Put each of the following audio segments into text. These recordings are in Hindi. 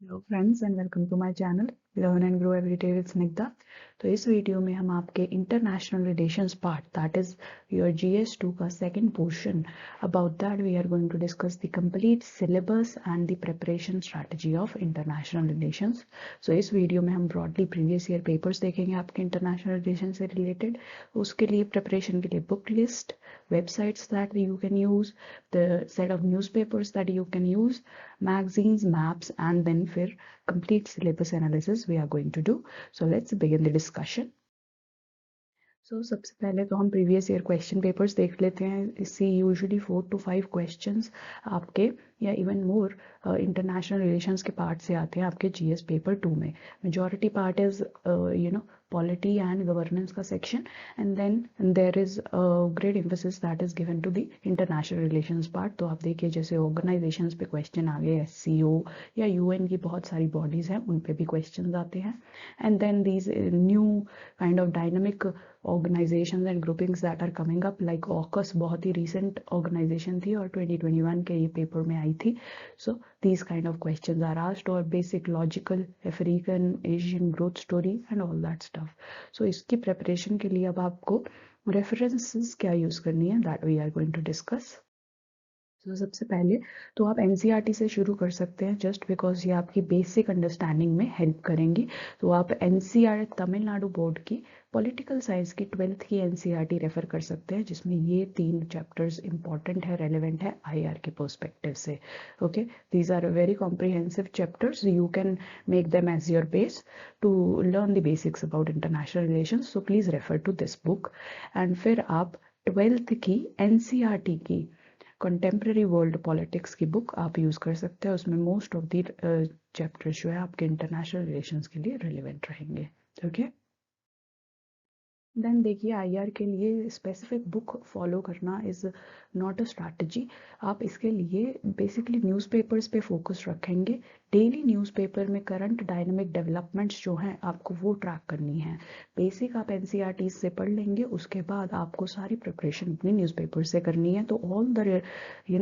Hello friends and welcome to my channel learn and grow every day with Snigdha. तो इस वीडियो में हम आपके international relations part that is your GS2 का second portion about that we are going to discuss the complete syllabus and the preparation strategy of international relations. So इस वीडियो में हम ब्रॉडली प्रीवियस ईयर पेपर्स देखेंगे आपके इंटरनेशनल रिलेशन से रिलेटेड। उसके लिए प्रिपरेशन के लिए book list, websites that you can use, the set of newspapers that you can use, magazines, maps, and then फिर complete syllabus analysis we are going to do. So let's begin the discussion. सबसे पहले तो हम प्रीवियस ईयर क्वेश्चन पेपर्स देख लेते हैं। इससे यूजुअली 4 to 5 क्वेश्चंस आपके या इवन मोर इंटरनेशनल रिलेशंस के पार्ट से आते हैं आपके GS पेपर 2 में। Majority part is polity and governance का section, and then there is great emphasis that is given to the international relations part. तो आप देखिए जैसे ऑर्गेनाइजेशंस पे क्वेश्चन आ गए, SCO या UN की बहुत सारी बॉडीज हैं उन पे भी क्वेश्चन आते हैं। And then these new kind of dynamic organizations and groupings that are coming up like AUKUS बहुत ही recent organization थी और 2021 के ये पेपर में आई थी। So these kind of questions are asked, or basic logical African Asian growth story and all that stuff. So इसकी preparation के लिए अब आपको references क्या use करनी है that we are going to discuss. सबसे पहले तो आप NCERT से शुरू कर सकते हैं जस्ट बिकॉज ये आपकी बेसिक अंडरस्टैंडिंग में हेल्प करेंगी। तो आप NCERT तमिलनाडु बोर्ड की पॉलिटिकल साइंस की 12th की NCERT रेफर कर सकते हैं, जिसमें ये 3 चैप्टर्स इंपॉर्टेंट है, रेलिवेंट है IR के पर्सपेक्टिव से। Okay, these are very comprehensive chapters, you can make them as your base to learn the basics about international relations. So please refer to this book. And फिर आप 12th की NCERT की कंटेम्प्रेरी वर्ल्ड पॉलिटिक्स की बुक आप यूज़ कर सकते हैं। उसमें मोस्ट ऑफ द चैप्टर्स जो है आपके इंटरनेशनल रिलेशंस के लिए रिलेवेंट रहेंगे। ओके, देन देखिए IR के लिए स्पेसिफिक बुक फॉलो करना इज़ नॉट अ स्ट्रैटेजी। आप इसके लिए बेसिकली न्यूज़पेपर्स पे फोकस रखेंगे। डेली न्यूज़पेपर में करंट डायनामिक डेवलपमेंट्स जो हैं आपको वो ट्रैक करनी है। बेसिक आप NCERT से पढ़ लेंगे, उसके बाद आपको सारी प्रिपरेशन अपनी न्यूज़पेपर से करनी है। तो ऑल द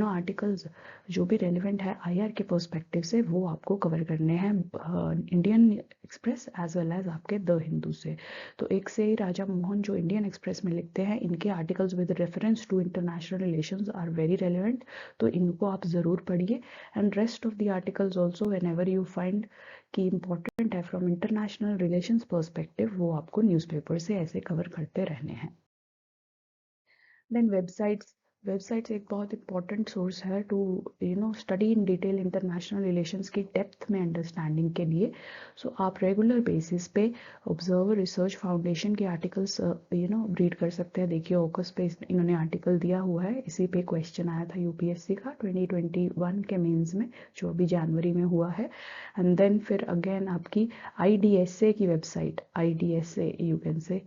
आर्टिकल्स जो भी रेलिवेंट है IR के पर्सपेक्टिव से वो आपको कवर करने हैं Indian Express as well as आपके द हिंदू से। तो एक से ही राजा मोहन जो इंडियन एक्सप्रेस में लिखते हैं, इनके articles with reference to international relations are very relevant, तो इनको आप ज़रूर पढ़िए। And rest of the articles also whenever you find कि इम्पॉर्टेंट है फ्रॉम इंटरनेशनल रिलेशंस पर्सपेक्टिव, वो आपको न्यूज़पेपर से ऐसे कवर करते रहने हैं। देन वेबसाइट्स एक बहुत इंपॉर्टेंट सोर्स है to study in detail international relations की डेप्थ में अंडरस्टैंडिंग के लिए। सो आप रेगुलर बेसिस पे ऑब्जर्वर रिसर्च फाउंडेशन के आर्टिकल्स रीड कर सकते हैं। देखिए ऑकस पे इन्होंने आर्टिकल दिया हुआ है, इसी पे क्वेश्चन आया था UPSC का 2021 के मेंस में जो अभी जनवरी में हुआ है। एंड देन फिर अगेन आपकी IDSA की website, IDSA you can say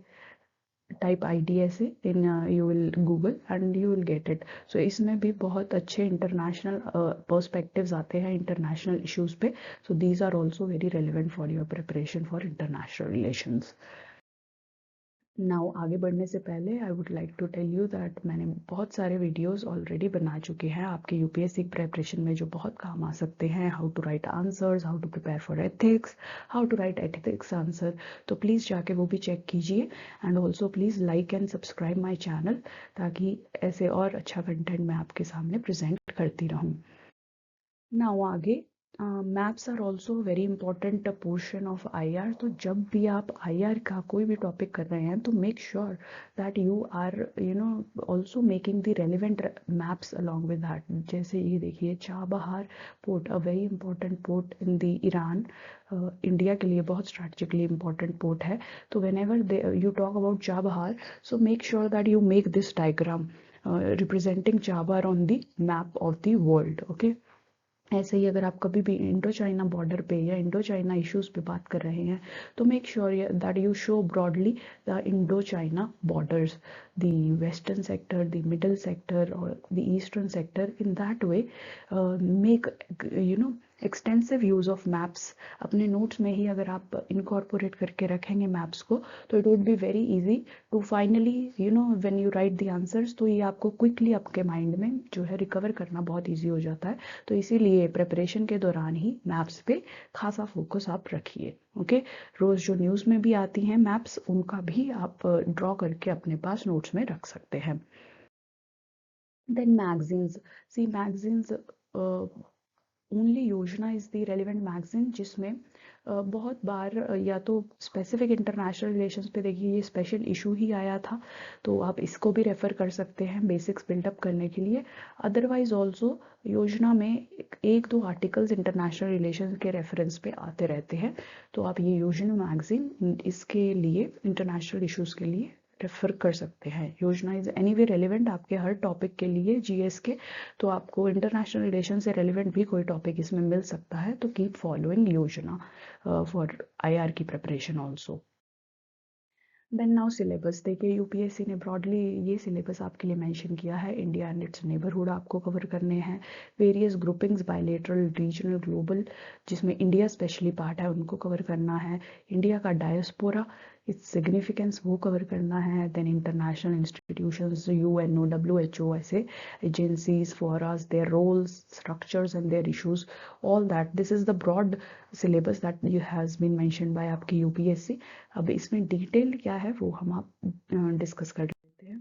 type IDSA in you will Google and you will get it. So इसमें भी बहुत अच्छे इंटरनेशनल पर्सपेक्टिव्स आते हैं इंटरनेशनल इश्यूज पे। So these are also very relevant for your preparation for international relations. Now आगे बढ़ने से पहले I would like to tell you that मैंने बहुत सारे वीडियोस ऑलरेडी बना चुके हैं आपके UPSC प्रिपरेशन में जो बहुत काम आ सकते हैं। How to write answers, how to prepare for ethics, how to write ethics answer. तो प्लीज़ जाके वो भी चेक कीजिए। And also please like and subscribe my channel, ताकि ऐसे और अच्छा कंटेंट मैं आपके सामने प्रेजेंट करती रहूँ। नाउ आगे maps are also very important portion of IR। तो जब भी आप IR का कोई भी टॉपिक कर रहे हैं तो make sure that you are also making the relevant maps along with that. जैसे ये देखिए Chabahar port, a very important port in the Iran, India के लिए बहुत स्ट्रैटेजिकली इंपॉर्टेंट पोर्ट है। तो whenever you talk about Chabahar, so make sure that you make this diagram representing Chabahar on the map of the world. Okay, ऐसे ही अगर आप कभी भी इंडो चाइना बॉर्डर पे या इंडो चाइना इश्यूज पे बात कर रहे हैं तो make sure that you show broadly the Indo China borders, the western sector, the middle sector और the eastern sector. In that way make extensive use of maps, अपने नोट्स में ही अगर आप इनकॉर्पोरेट करके रखेंगे मैप्स को, तो it would be very easy to finally when you write the answers, तो ये आपको क्विकली आपके माइंड में जो है रिकवर करना बहुत ईजी हो जाता है। तो इसीलिए प्रिपरेशन के दौरान ही मैप्स पे खासा फोकस आप रखिए। ओके, रोज़ जो न्यूज़ में भी आती हैं मैप्स, उनका भी आप ड्रॉ करके अपने पास नोट्स में रख सकते हैं। देन मैगजीन्स, सी मैगजीन्स ओनली योजना इज़ द रेलिवेंट मैगजीन, जिसमें बहुत बार या तो स्पेसिफिक इंटरनेशनल रिलेशंस पे देखिए ये स्पेशल इशू ही आया था, तो आप इसको भी रेफ़र कर सकते हैं बेसिक्स बिल्डअप करने के लिए। अदरवाइज ऑल्सो योजना में एक दो आर्टिकल्स इंटरनेशनल रिलेशंस के रेफरेंस पे आते रहते हैं, तो आप ये योजना मैगजीन इसके लिए इंटरनेशनल इश्यूज़ के लिए रेफर कर सकते हैं। योजना इज एनीवे रेलिवेंट आपके हर टॉपिक के लिए जीएस के, तो आपको इंटरनेशनल रिलेशन से रेलिवेंट भी कोई टॉपिक इसमें मिल सकता है, तो keep following Yojana for IR की preparation also. Then now syllabus देखिए, यूपीएससी ने ब्रॉडली ये सिलेबस आपके लिए मेंशन किया है। इंडिया एंड इट्स नेबरहुड आपको कवर करने हैं, various groupings bilateral regional global, जिसमें इंडिया स्पेशली पार्ट है, उनको कवर करना है। इंडिया का डायस्पोरा, इट्स सिग्निफिकेंस वो कवर करना है। Then international institutions, UNO, WHO, ऐसे agencies, fora, their roles, structures and there issues, all that, this is the broad syllabus that you has been mentioned by आपकी यूपीएससी। अब इसमें डिटेल क्या है वो हम आप डिस्कस कर लेते हैं।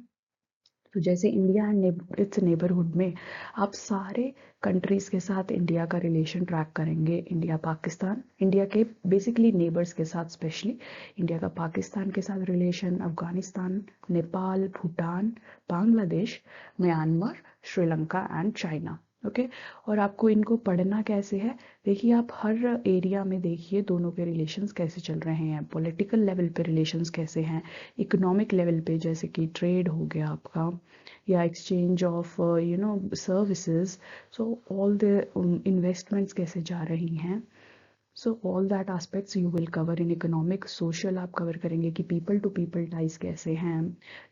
तो जैसे इंडिया एंड इट्स नेबरहुड में आप सारे कंट्रीज़ के साथ इंडिया का रिलेशन ट्रैक करेंगे। इंडिया पाकिस्तान, इंडिया के बेसिकली नेबर्स के साथ, स्पेशली इंडिया का पाकिस्तान के साथ relation, Afghanistan, Nepal, Bhutan, Bangladesh, Myanmar, Sri Lanka and China. Okay, और आपको इनको पढ़ना कैसे है, देखिए आप हर एरिया में देखिए दोनों के रिलेशंस कैसे चल रहे हैं, पॉलिटिकल लेवल पे रिलेशंस कैसे हैं, इकोनॉमिक लेवल पे जैसे कि ट्रेड हो गया आपका, या exchange of services, so all the investments कैसे जा रही हैं। So all that aspects you will cover in economic. Social आप कवर करेंगे कि पीपल टू पीपल टाइज कैसे हैं,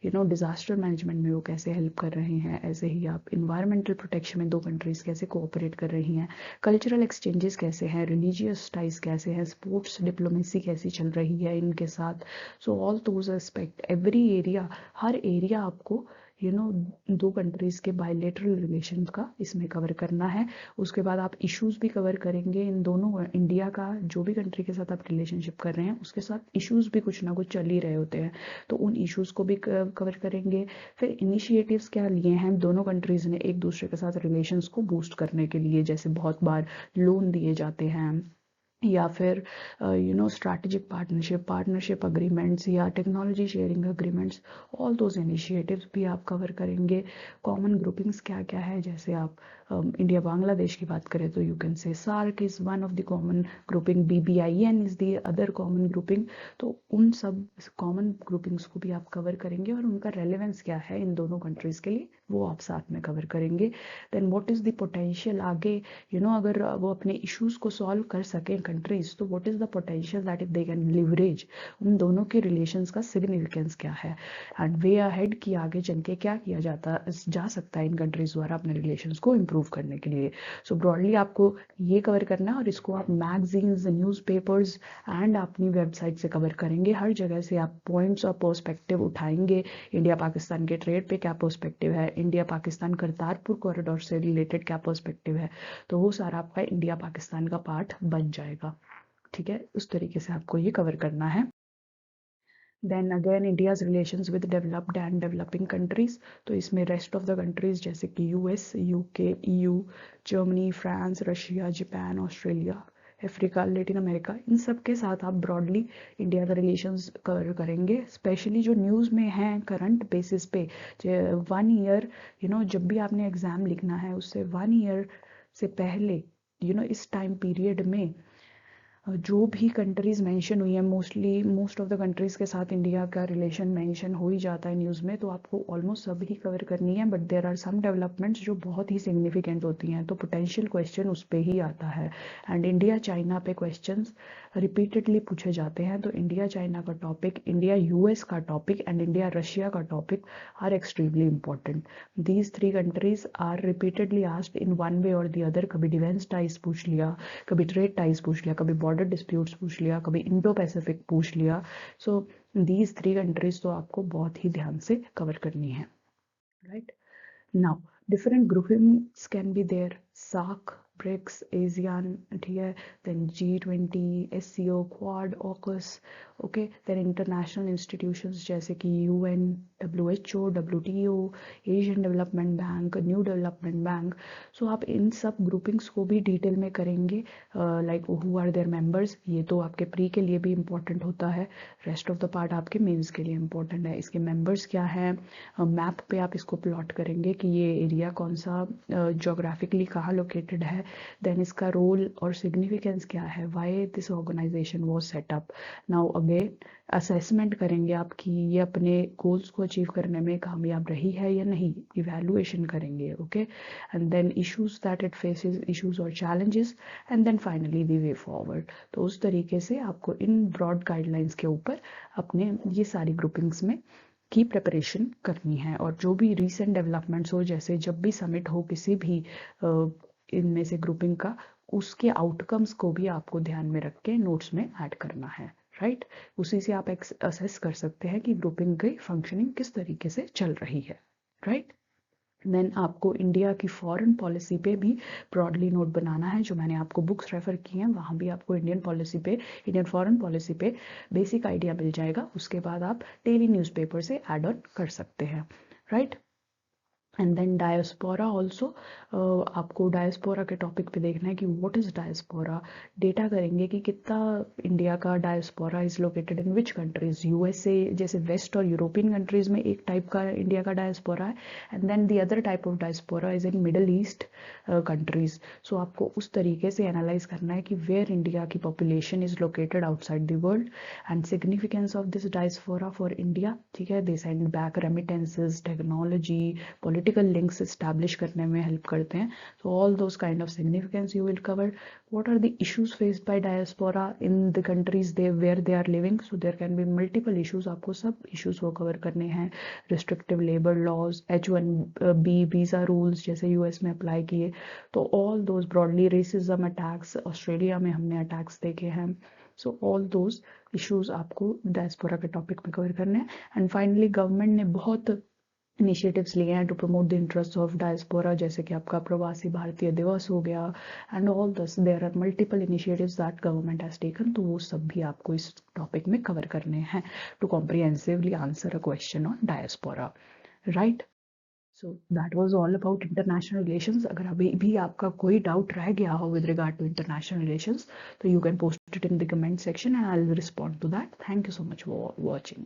डिजास्टर मैनेजमेंट में वो कैसे हेल्प कर रहे हैं। ऐसे ही आप इन्वायरमेंटल प्रोटेक्शन में दो कंट्रीज कैसे कोऑपरेट कर रही हैं, कल्चरल एक्सचेंजेस कैसे हैं, रिलीजियस टाइज कैसे हैं, स्पोर्ट्स डिप्लोमेसी कैसी चल रही है इनके साथ। So all those aspect, every area, her area आपको दो कंट्रीज के बायलेटरल रिलेशन का इसमें कवर करना है। उसके बाद आप इश्यूज भी कवर करेंगे इन दोनों, इंडिया का जो भी कंट्री के साथ आप रिलेशनशिप कर रहे हैं उसके साथ इश्यूज भी कुछ ना कुछ चल ही रहे होते हैं, तो उन इश्यूज को भी कवर करेंगे। फिर इनिशिएटिव्स क्या लिए हैं दोनों कंट्रीज ने एक दूसरे के साथ रिलेशंस को बूस्ट करने के लिए, जैसे बहुत बार लोन दिए जाते हैं, या फिर स्ट्रैटेजिक पार्टनरशिप अग्रीमेंट्स, या technology sharing agreements, all those initiatives भी आप कवर करेंगे। कॉमन ग्रुपिंग्स क्या क्या है, जैसे आप इंडिया बांग्लादेश की बात करें तो you can say SAARC is one of the common grouping, BBIN is the other common grouping, तो उन सब कॉमन ग्रुपिंग्स को भी आप कवर करेंगे, और उनका रेलेवेंस क्या है इन दोनों कंट्रीज़ के लिए वो आप साथ में कवर करेंगे। Then what is the potential आगे, अगर वो अपने इश्यूज को सॉल्व कर सकें कंट्रीज, तो what is the potential that if they can leverage, उन दोनों के रिलेशंस का सिग्निफिकेंस क्या है, एंड वे अहेड की आगे चल के क्या किया जा सकता है इन कंट्रीज द्वारा अपने रिलेशंस को इम्प्रूव करने के लिए। सो ब्रॉडली आपको ये कवर करना है, और इसको आप मैगजीन्स, न्यूज़पेपर्स एंड अपनी वेबसाइट से कवर करेंगे। हर जगह से आप पॉइंट्स और पर्सपेक्टिव उठाएंगे, इंडिया पाकिस्तान के ट्रेड पे क्या पर्सपेक्टिव है, इंडिया पाकिस्तान करतारपुर कॉरिडोर से रिलेटेड क्या पर्सपेक्टिव है, तो वो सारा आपका इंडिया पाकिस्तान का पार्ट बन जाएगा। ठीक है, उस तरीके से आपको ये कवर करना है। Then again India's relations with developed and developing countries, तो इसमें रेस्ट ऑफ द कंट्रीज जैसे कि US, UK, EU, Germany, France, Russia, Japan, Australia, Africa, Latin America, इन सब के साथ आप ब्रॉडली इंडिया का रिलेशंस कवर करेंगे। स्पेशली जो न्यूज़ में हैं करंट बेसिस पे, 1 ईयर जब भी आपने एग्ज़ाम लिखना है उससे 1 ईयर से पहले इस टाइम पीरियड में जो भी कंट्रीज़ मेंशन हुई है, मोस्ट ऑफ द कंट्रीज़ के साथ इंडिया का रिलेशन मेंशन हो ही जाता है न्यूज़ में, तो आपको ऑलमोस्ट सब ही कवर करनी है, but there are some developments जो बहुत ही सिग्निफिकेंट होती हैं, तो पोटेंशियल क्वेश्चन उस पर ही आता है। एंड इंडिया चाइना पे क्वेश्चंस रिपीटेडली पूछे जाते हैं, तो इंडिया चाइना का टॉपिक, इंडिया यूएस का टॉपिक एंड इंडिया रशिया का topic are extremely important. These 3 countries are repeatedly asked in one way or the other. कभी डिफेंस टाइज पूछ लिया, कभी ट्रेड टाइज पूछ लिया, कभी बॉर्डर डिस्प्यूट्स पूछ लिया, कभी इंडो पैसिफिक पूछ लिया। सो दीज 3 कंट्रीज तो आपको बहुत ही ध्यान से कवर करनी है, right. Now different groupings can be there, SAARC, BRICS, ASEAN, ठीक है, then G20, SCO, Quad, AUKUS, okay, then international institutions जैसे कि UN, WHO, WTO, Asian development bank, new development bank. So आप इन सब ग्रुपिंग्स को भी डिटेल में करेंगे, like who are their members, ये तो आपके प्री के लिए भी इम्पोर्टेंट होता है, रेस्ट ऑफ द पार्ट आपके मेंस के लिए इम्पोर्टेंट है। इसके मेंबर्स क्या हैं, मैप पे आप इसको प्लॉट करेंगे कि ये एरिया कौन सा जोग्राफिकली कहाँ लोकेटेड है, देन इसका रोल और सिग्निफिकेंस क्या है, why this organisation was set up. Now again assessment करेंगे आप कि ये अपने गोल्स को अचीव करने में कामयाब रही है या नहीं, इवैल्यूएशन करेंगे, okay, and then issues that it faces, issues और challenges, and then finally the way forward. तो उस तरीके से आपको इन ब्रॉड गाइडलाइंस के ऊपर अपने ये सारी ग्रुपिंग्स में की प्रिपरेशन करनी है। और जो भी रीसेंट डेवलपमेंट्स हो, जैसे जब भी समिट हो किसी भी इनमें से ग्रुपिंग का, उसके आउटकम्स को भी आपको ध्यान में रख के नोट्स में ऐड करना है, राइट। उसी से आप असेस कर सकते हैं कि ग्रुपिंग की फंक्शनिंग किस तरीके से चल रही है, राइट। देन आपको इंडिया की फॉरेन पॉलिसी पे भी ब्रॉडली नोट बनाना है, जो मैंने आपको बुक्स रेफर की हैं, वहाँ भी आपको इंडियन फॉरेन पॉलिसी पे बेसिक आइडिया मिल जाएगा। उसके बाद आप डेली न्यूज़पेपर से ऐड ऑन कर सकते हैं, right. And then diaspora also, आपको डायस्पोरा के टॉपिक पे देखना है कि व्हाट इज़ डायस्पोरा। डेटा करेंगे कि कितना इंडिया का diaspora is located in which countries. USA जैसे वेस्ट और यूरोपियन कंट्रीज में एक टाइप का इंडिया का डायस्पोरा है, and then the other type of diaspora is in middle east countries. So आपको उस तरीके से एनालाइज करना है कि वेयर इंडिया की population is located outside the world and significance of this diaspora for India, ठीक है। They send back remittances, technology, political links establish करने में help करते हैं। So all those kind of significance you will cover. What are the issues faced by diaspora in the countries where they are living? So there can be multiple issues, आपको सब issues को cover करने हैं। Restrictive labor laws, H1B visa rules जैसे US में apply किए, तो all those broadly, racism attacks, Australia में हमने attacks देखे हैं। So all those issues आपको डायस्पोरा के टॉपिक में कवर करने हैं। एंड फाइनली गवर्नमेंट ने बहुत इनिशिएटिव्स लिए हैं to promote the interest of diaspora, जैसे कि आपका प्रवासी भारतीय दिवस हो गया, and all this there are multiple initiatives that government has taken. तो वो सब भी आपको इस टॉपिक में कवर करने हैं to comprehensively answer a question on diaspora, right. So that was all about international relations. अगर अभी भी आपका कोई डाउट रह गया हो with regard to international relations, तो you can post it in the comment section and I will respond to that. Thank you so much for watching.